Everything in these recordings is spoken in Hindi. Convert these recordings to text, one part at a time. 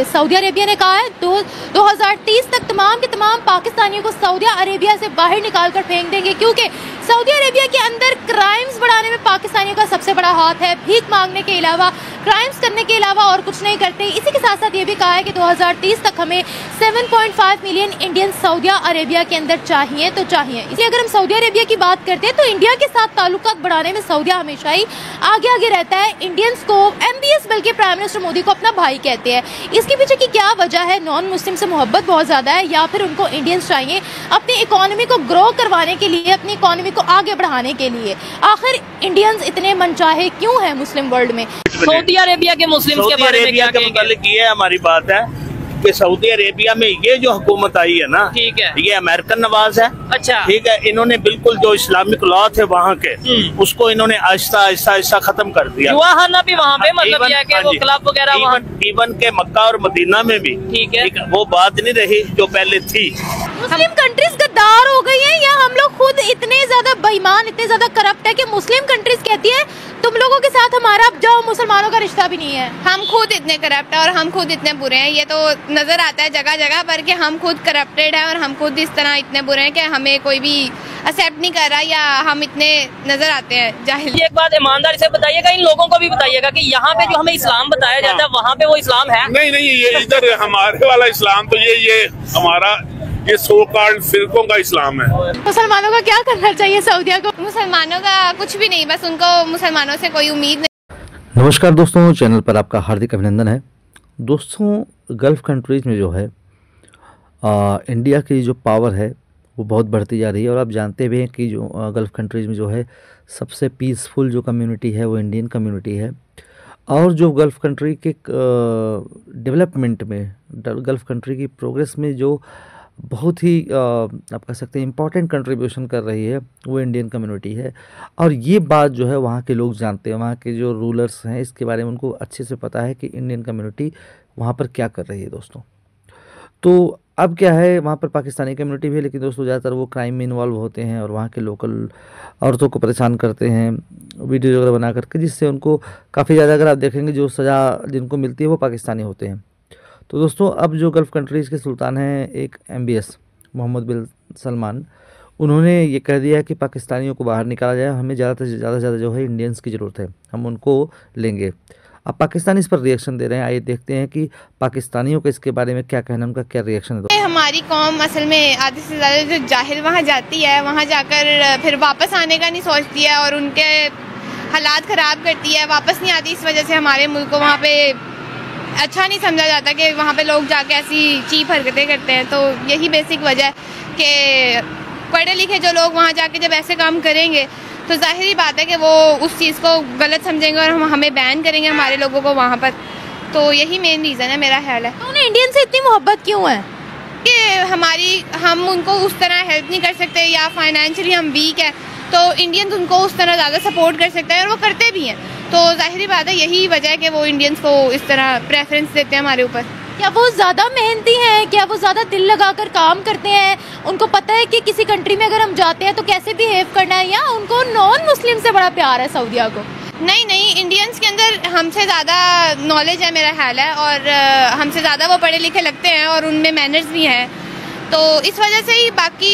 सऊदी अरेबिया ने कहा है 2030 तक तमाम के तमाम पाकिस्तानियों को सऊदी अरेबिया से बाहर निकाल कर फेंक देंगे, क्योंकि सऊदी अरेबिया के अंदर क्राइम्स बढ़ाने में पाकिस्तानियों का सबसे बड़ा हाथ है। भीख मांगने के अलावा, क्राइम्स करने के अलावा और कुछ नहीं करते। इसी के साथ साथ ये भी कहा है कि 2030 तक हमें 7.5 मिलियन इंडियन सऊदी अरेबिया के अंदर चाहिए तो चाहिए। इसलिए अगर हम सऊदी अरेबिया की बात करते हैं तो इंडिया के साथ ताल्लुकात बढ़ाने में सऊदी हमेशा ही आगे रहता है। इंडियंस को, MBS बल्कि प्राइम मिनिस्टर मोदी को अपना भाई कहते हैं। इसके पीछे की क्या वजह है? नॉन मुस्लिम से मोहब्बत बहुत ज्यादा है, या फिर उनको इंडियंस चाहिए अपनी इकोनॉमी को ग्रो करवाने के लिए, अपनी इकोनॉमी को आगे बढ़ाने के लिए? आखिर इंडियंस इतने मनचाहे क्यों है मुस्लिम वर्ल्ड में? सऊदी अरेबिया के मुस्लिम के बारे में क्या कहेंगे? ये हमारी बात है कि सऊदी अरेबिया में ये जो हुकूमत आई है ना, ठीक है, ये अमेरिकन नवाज है। अच्छा, ठीक है, इन्होंने बिल्कुल जो इस्लामिक लॉ थे वहाँ के, उसको इन्होंने आहिस्ता आहिस्ता खत्म कर दिया। जुआखाना भी वहाँ पे, मतलब ये है कि वो क्लब वगैरह इवन के मक्का और मदीना में भी, ठीक है, वो बात नहीं रही जो पहले थी। मुस्लिम कंट्रीज गद्दार हो गई हैं, या हम लोग खुद इतने ज्यादा बेईमान, इतने ज्यादा करप्ट है कि मुस्लिम कंट्रीज कहती है तुम लोगों के साथ हमारा अब जाओ, मुसलमानों का रिश्ता भी नहीं है। हम खुद इतने करप्ट है और हम खुद इतने बुरे हैं, ये तो नजर आता है जगह जगह पर कि हम खुद करप्टेड है और हम खुद इस तरह इतने बुरे हैं कि हमें कोई भी एक्सेप्ट नहीं कर रहा, या हम इतने नजर आते हैं जाहिल। एक बात ईमानदारी से बताइएगा, इन लोगों को भी बताइएगा कि यहाँ पे जो हमें इस्लाम बताया जाता है वहाँ पे वो इस्लाम है? नहीं, ये इधर हमारे वाला इस्लाम तो ये हमारा ये सो कॉल्ड फिरकों का इस्लाम है। मुसलमानों का क्या करना चाहिए सऊदिया को? मुसलमानों का कुछ भी नहीं, बस उनको मुसलमानों से कोई उम्मीद नहीं। नमस्कार दोस्तों, चैनल पर आपका हार्दिक अभिनंदन है। दोस्तों, गल्फ़ कंट्रीज़ में जो है इंडिया की जो पावर है वो बहुत बढ़ती जा रही है, और आप जानते भी हैं कि जो गल्फ़ कंट्रीज़ में जो है सबसे पीसफुल जो कम्युनिटी है वो इंडियन कम्युनिटी है। और जो गल्फ़ कंट्री के डेवलपमेंट में, गल्फ़ कंट्री की प्रोग्रेस में जो बहुत ही आप कह सकते हैं इम्पॉर्टेंट कंट्रीब्यूशन कर रही है वो इंडियन कम्युनिटी है। और ये बात जो है वहाँ के लोग जानते हैं, वहाँ के जो रूलर्स हैं इसके बारे में उनको अच्छे से पता है कि इंडियन कम्युनिटी वहाँ पर क्या कर रही है दोस्तों। तो अब क्या है, वहाँ पर पाकिस्तानी कम्युनिटी भी है, लेकिन दोस्तों ज़्यादातर वो क्राइम में इन्वॉल्व होते हैं और वहाँ के लोकल औरतों को परेशान करते हैं वीडियो वगैरह बना करके, जिससे उनको काफ़ी ज़्यादा, अगर आप देखेंगे, जो सज़ा जिनको मिलती है वो पाकिस्तानी होते हैं। तो दोस्तों, अब जो गल्फ़ कंट्रीज़ के सुल्तान हैं एक MBS मोहम्मद बिन सलमान, उन्होंने ये कह दिया कि पाकिस्तानियों को बाहर निकाला जाए, हमें ज़्यादा से ज़्यादा जो है इंडियंस की ज़रूरत है, हम उनको लेंगे। अब पाकिस्तानी इस पर रिएक्शन दे रहे हैं। आइए देखते हैं कि पाकिस्तानियों का इसके बारे में क्या कहना, उनका क्या रिएक्शन है। हमारी कौम असल में आधे से ज़्यादा जो जाहिल वहाँ जाती है, वहाँ जाकर फिर वापस आने का नहीं सोचती है और उनके हालात ख़राब करती है, वापस नहीं आती। इस वजह से हमारे मुल्क को वहाँ पे अच्छा नहीं समझा जाता कि वहाँ पे लोग जाके ऐसी चीप हरकतें करते हैं। तो यही बेसिक वजह है कि पढ़े लिखे जो लोग वहाँ जाके जब ऐसे काम करेंगे तो जाहिर बात है कि वो उस चीज़ को गलत समझेंगे और हमें बैन करेंगे हमारे लोगों को वहाँ पर। तो यही मेन रीज़न है, मेरा ख्याल है। तो उन्हें इंडियन से इतनी मोहब्बत क्यों है? कि हम उनको उस तरह हेल्प नहीं कर सकते, या फाइनेंशियली हम वीक है, तो इंडियंस उनको उस तरह ज़्यादा सपोर्ट कर सकते हैं और वो करते भी हैं। तो जाहिर बात है यही वजह है कि वो इंडियंस को इस तरह प्रेफरेंस देते हैं हमारे ऊपर। क्या वो ज़्यादा मेहनती हैं? क्या वो ज़्यादा दिल लगाकर काम करते हैं? उनको पता है कि किसी कंट्री में अगर हम जाते हैं तो कैसे बिहेव करना है, या उनको नॉन मुस्लिम से बड़ा प्यार है सऊदिया को? नहीं, इंडियंस के अंदर हमसे ज़्यादा नॉलेज है, मेरा ख्याल है, और हमसे ज़्यादा वो पढ़े लिखे लगते हैं और उनमें मैनर्स भी हैं। तो इस वजह से ही, बाकी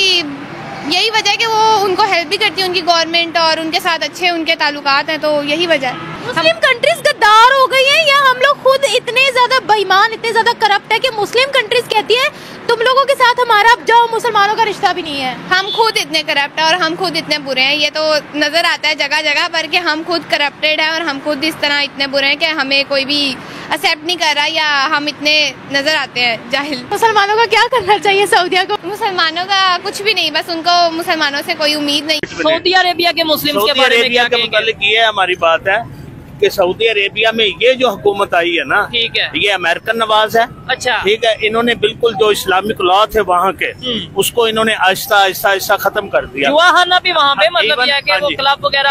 यही वजह है कि वो उनको हेल्प भी करती है उनकी गवर्नमेंट, और उनके साथ अच्छे उनके ताल्लुकात हैं। तो यही वजह है। मुस्लिम कंट्रीज गद्दार हो गई हैं, या हम लोग खुद इतने ज्यादा बेईमान, इतने ज्यादा करप्ट है कि मुस्लिम कंट्रीज कहती है तुम लोगों के साथ हमारा अब जाओ, मुसलमानों का रिश्ता भी नहीं है? हम खुद इतने करप्ट है और हम खुद इतने बुरे हैं, ये तो नजर आता है जगह जगह पर कि हम खुद करप्टेड है और हम खुद इस तरह इतने बुरे हैं कि हमें कोई भी एक्सेप्ट नहीं कर रहा, या हम इतने नजर आते हैं जाहिल। मुसलमानों का क्या करना चाहिए सऊदिया को? मुसलमानों का कुछ भी नहीं, बस उनको मुसलमानों से कोई उम्मीद नहीं। सऊदी अरेबिया के मुस्लिम के बारे में क्या कहेंगे? ये हमारी बात है कि सऊदी अरेबिया में ये जो हुकूमत आई है ना, ठीक है, ये अमेरिकन नवाज है। अच्छा, ठीक है, इन्होंने बिल्कुल जो इस्लामिक लॉ थे वहाँ के, उसको इन्होंने आहिस्ता आहिस्ता खत्म कर दिया। जुआखाना भी वहाँ पे, मतलब ये है कि वो क्लब वगैरह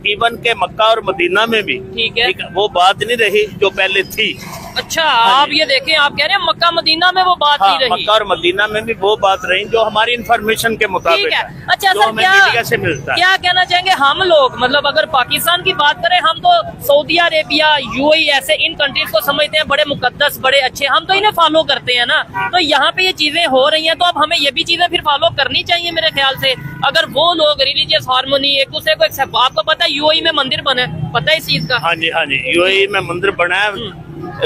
इवन के मक्का और मदीना में भी, ठीक है, वो बात नहीं रही जो पहले थी। अच्छा, आप ये देखें, आप कह रहे हैं मक्का मदीना में वो बात नहीं रही। मक्का और मदीना में भी वो बात रही जो हमारी इन्फॉर्मेशन के मुताबिक है। अच्छा सर, क्या कहना चाहेंगे हम लोग, मतलब अगर पाकिस्तान की बात करें, हम तो सऊदी अरेबिया, यूएई ऐसे इन कंट्रीज को समझते हैं बड़े मुकद्दस, बड़े अच्छे, हम तो इन्हें फॉलो करते हैं ना। तो यहाँ पे ये चीजें हो रही हैं, तो अब हमें ये भी चीजें फिर फॉलो करनी चाहिए मेरे ख्याल से। अगर वो लोग रिलीजियस हार्मोनी एक दूसरे को, आपको पता है यूएई में मंदिर बने, पता है इस चीज का? हाँ जी, यूएई में मंदिर बना है,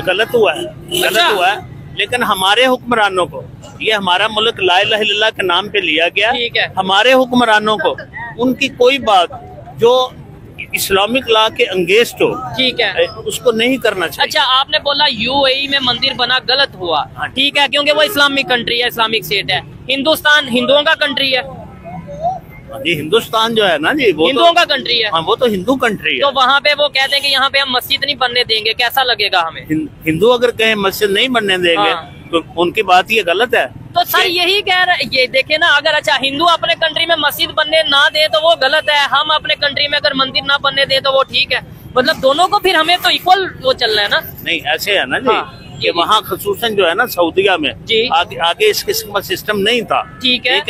गलत हुआ है, गलत हुआ है। लेकिन हमारे हुक्मरानों को, ये हमारा मुल्क ला इलाहा इल्लल्लाह के नाम पे लिया गया, ठीक है। हमारे हुक्मरानों को उनकी कोई बात जो इस्लामिक लॉ के अंगेंस्ट हो, ठीक है, उसको नहीं करना चाहिए। अच्छा, आपने बोला यूएई में मंदिर बना, गलत हुआ, ठीक है, क्योंकि वो इस्लामिक कंट्री है, इस्लामिक स्टेट है। हिंदुस्तान हिंदुओं का कंट्री है जी, हिंदुस्तान जो है ना जी, वो हिंदुओं का कंट्री है। हाँ, वो तो हिंदू कंट्री है। तो वहाँ पे वो कहते हैं कि यहाँ पे हम मस्जिद नहीं बनने देंगे, कैसा लगेगा हमें? हिंदू अगर कहें मस्जिद नहीं बनने देंगे, तो उनकी बात ये गलत है। तो सर यही कह रहे, ये देखे ना, अगर अच्छा हिंदू अपने कंट्री में मस्जिद बनने ना दे तो वो गलत है, हम अपने कंट्री में अगर मंदिर ना बनने दे तो वो ठीक है। मतलब दोनों को फिर हमें तो इक्वल वो चलना है ना। नहीं, ऐसे है ना जी, ये वहाँ खसूसन जो है ना सऊदिया में आगे इस किस्म का सिस्टम नहीं था, ठीक है।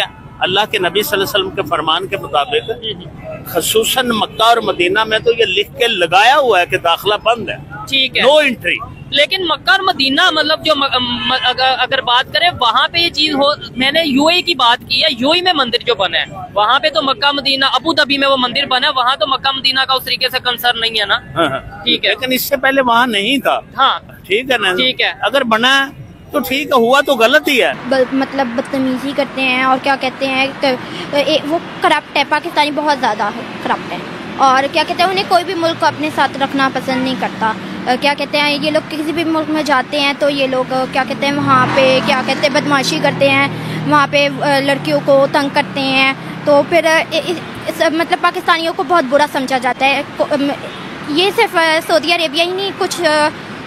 अल्लाह के नबी सल्लल्लाहु अलैहि वसल्लम के फरमान के मुताबिक खसूसन मक्का और मदीना में तो ये लिख के लगाया हुआ है कि दाखिला बंद है, ठीक है, नो एंट्री। लेकिन मक्का और मदीना, मतलब जो अगर बात करें वहाँ पे ये चीज हो, मैंने यूएई की बात की है, यूएई में मंदिर जो बना है वहाँ पे तो मक्का मदीना, अबू धाबी में वो मंदिर बना है, वहाँ तो मक्का मदीना का उस तरीके से कंसर्न नहीं है ना, ठीक है। लेकिन इससे पहले वहाँ नहीं था, हाँ, ठीक है ना, ठीक है। अगर बना तो ठीक है, हुआ तो गलत ही है। मतलब बदतमीजी करते हैं और क्या कहते हैं, वो करप्ट है, पाकिस्तानी बहुत ज़्यादा करप्ट है, और क्या कहते हैं, उन्हें कोई भी मुल्क को अपने साथ रखना पसंद नहीं करता। क्या कहते हैं, ये लोग किसी भी मुल्क में जाते हैं तो ये लोग क्या कहते हैं, वहाँ पे क्या कहते हैं, बदमाशी करते हैं, वहाँ पे लड़कियों को तंग करते हैं। तो फिर मतलब पाकिस्तानियों को बहुत बुरा समझा जाता है। ये सिर्फ सऊदी अरेबिया ही नहीं, कुछ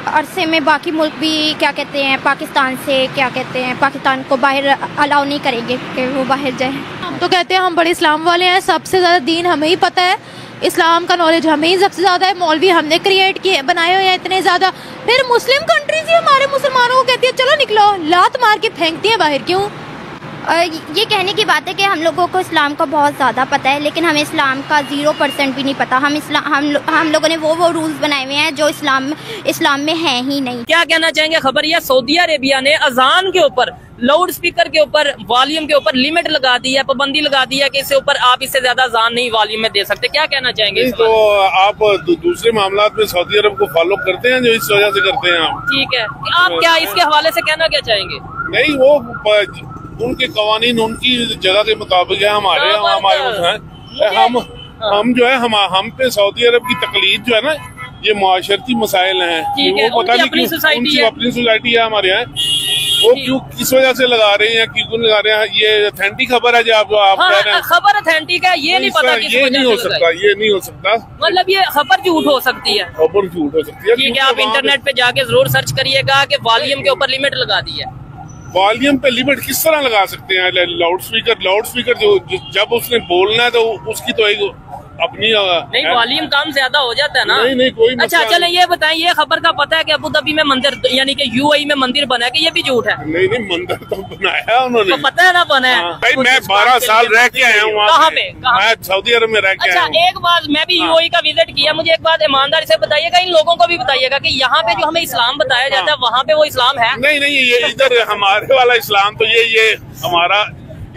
अरसे में बाकी मुल्क भी क्या कहते हैं, पाकिस्तान से क्या कहते हैं, पाकिस्तान को बाहर अलाउ नहीं करेंगे कि वो बाहर जाए। हम तो कहते हैं हम बड़े इस्लाम वाले हैं, सबसे ज़्यादा दीन हमें ही पता है, इस्लाम का नॉलेज हमें ही सबसे ज़्यादा है, मौलवी हमने क्रिएट किए बनाए हुए हैं इतने ज़्यादा। फिर मुस्लिम कंट्रीज ही हमारे मुसलमानों को कहती है चलो निकलो, लात मार के फेंकती है बाहर, क्यों? ये कहने की बात है कि हम लोगों को इस्लाम का बहुत ज़्यादा पता है, लेकिन हमें इस्लाम का 0% भी नहीं पता। हम लोगों ने वो रूल्स बनाए हुए हैं जो इस्लाम में है ही नहीं। क्या कहना चाहेंगे खबर यह, सऊदी अरेबिया ने अजान के ऊपर, लाउड स्पीकर के ऊपर, वॉल्यूम के ऊपर लिमिट लगा दी है, पाबंदी लगा दी है कि इससे ऊपर आप इससे ज्यादा अजान नहीं वॉल्यूम में दे सकते। क्या कहना चाहेंगे? तो आप दूसरे मामला में सऊदी अरब को फॉलो करते हैं जो इस वजह से करते हैं आप, ठीक है। आप क्या इसके हवाले से कहना क्या चाहेंगे? नहीं, वो उनके कवानीन उनकी जगह के मुताबिक है, हमारे हम जो है हम पे सऊदी अरब की तकलीद जो है ना, ये मुआशरती मसाइल हैं, वो पता नहीं क्यों अपनी सोसाइटी है हमारे यहाँ, वो क्यों किस वजह से लगा रहे हैं, क्यों लगा रहे हैं। ये ऑथेंटिक खबर है जो आप कह रहे हैं, खबर ऑथेंटिक है, ये नहीं पता, ये नहीं हो सकता, ये नहीं हो सकता, मतलब ये खबर झूठ हो सकती है, खबर झूठ हो सकती है। ठीक है, आप इंटरनेट पे जाके जरूर सर्च करिएगा कि वॉल्यूम के ऊपर लिमिट लगा दी है। वॉल्यूम पे लिमिट किस तरह लगा सकते हैं? लाउड स्पीकर जो जब उसने बोलना है तो उसकी तो एक अपनी नहीं, वॉल्यूम कम ज्यादा हो जाता है ना। नहीं कोई अच्छा चले ये बताएं, ये खबर का पता है कि अबू धाबी में मंदिर यानी कि यूएई में मंदिर बना है, कि ये भी झूठ है? नहीं मंदिर तो बनाया उन्होंने, तो पता है ना बनाया। भाई मैं 12 साल रह के आया हूँ वहाँ पे, मैं सऊदी अरब में रह के आया हूँ। अच्छा एक बात, मैं भी यूएई का विजिट किया, मुझे एक बात ईमानदारी से बताइएगा, इन लोगों को भी बताइएगा कि यहाँ पे जो हमें इस्लाम बताया जाता है वहाँ पे वो इस्लाम है? नहीं, ये इधर हमारे वाला इस्लाम तो ये हमारा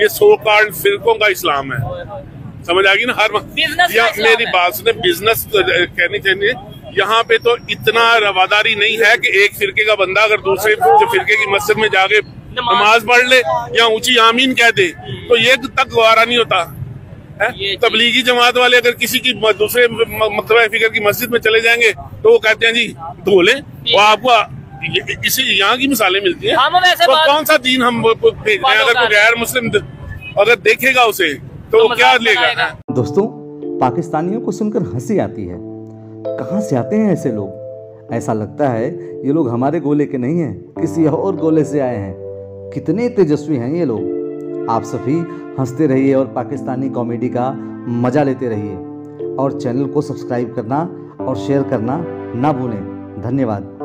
ये सो कॉल्ड फिरकों का इस्लाम है, समझ आ गई ना। हर मेरी बात सुने, बिजनेस कहनी चाहिए। यहाँ पे तो इतना रवादारी नहीं है कि एक फिरके का बंदा अगर दूसरे फिरके की मस्जिद में जाके नमाज पढ़ ले या ऊंची आमीन कह दे तो ये तक गवारा नहीं होता है। तबलीगी जमात वाले अगर किसी की दूसरे मतलब फिकर की मस्जिद में चले जाएंगे तो वो कहते हैं जी धो लें, वो आपको इसी यहाँ की मिसालें मिलती हैं। तो कौन सा दीन हम भेज रहे हैं? अगर कोई गैर मुस्लिम अगर देखेगा उसे तो क्या लेगा? दोस्तों, पाकिस्तानियों को सुनकर हंसी आती है। कहाँ से आते हैं ऐसे लोग? ऐसा लगता है ये लोग हमारे गोले के नहीं हैं, किसी और गोले से आए हैं। कितने तेजस्वी हैं ये लोग। आप सभी हंसते रहिए और पाकिस्तानी कॉमेडी का मजा लेते रहिए, और चैनल को सब्सक्राइब करना और शेयर करना ना भूलें। धन्यवाद।